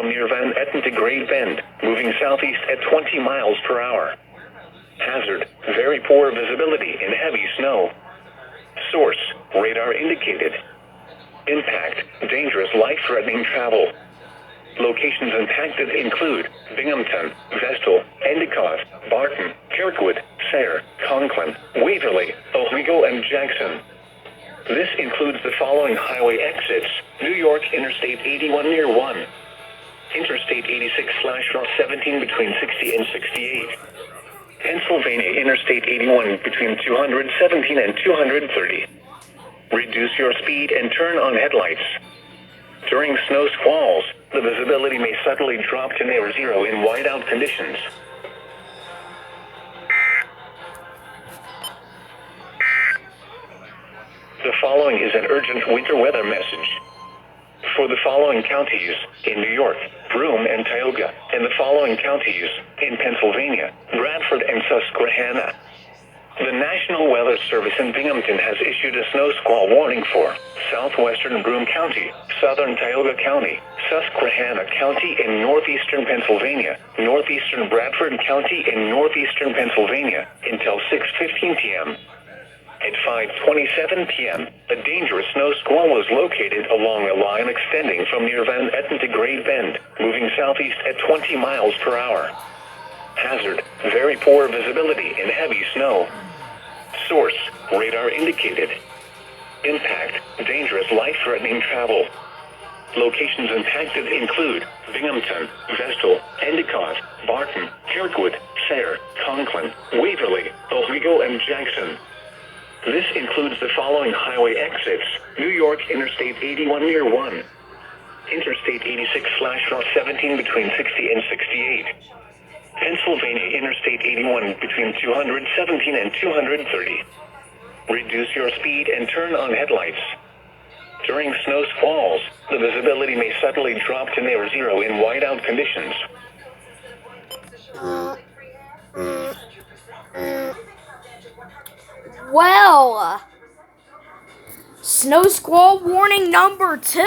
from near Van Etten to Great Bend, moving southeast at 20 miles per hour. Hazard, very poor visibility in heavy snow. Source, radar indicated. Impact, dangerous life-threatening travel. Locations impacted include Binghamton, Vestal, Endicott, Barton, Kirkwood, Sayre, Conklin, Waverly, Oswego, and Jackson. This includes the following highway exits: New York Interstate 81 near 1. Interstate 86/17 between 60 and 68. Pennsylvania Interstate 81 between 217 and 230. Reduce your speed and turn on headlights. During snow squalls, the visibility may suddenly drop to near zero in whiteout conditions. The following is an urgent winter weather message. For the following counties, in New York, Broome and Tioga, and the following counties, in Pennsylvania, Bradford and Susquehanna. The National Weather Service in Binghamton has issued a snow squall warning for southwestern Broome County, southern Tioga County, Susquehanna County in northeastern Pennsylvania, northeastern Bradford County in northeastern Pennsylvania, until 6:15 p.m. At 5:27 p.m., a dangerous snow squall was located along a line extending from near Van Etten to Great Bend, moving southeast at 20 miles per hour. Hazard, very poor visibility in heavy snow. Source, radar indicated. Impact, dangerous life-threatening travel. Locations impacted include Binghamton, Vestal, Endicott, Barton, Kirkwood, Sayre, Conklin, Waverly, Oswego, and Jackson. This includes the following highway exits: New York Interstate 81 near 1. Interstate 86/17 between 60 and 68. Pennsylvania Interstate 81 between 217 and 230. Reduce your speed and turn on headlights. During snow squalls, the visibility may suddenly drop to near zero in whiteout conditions. Well, snow squall warning number 2.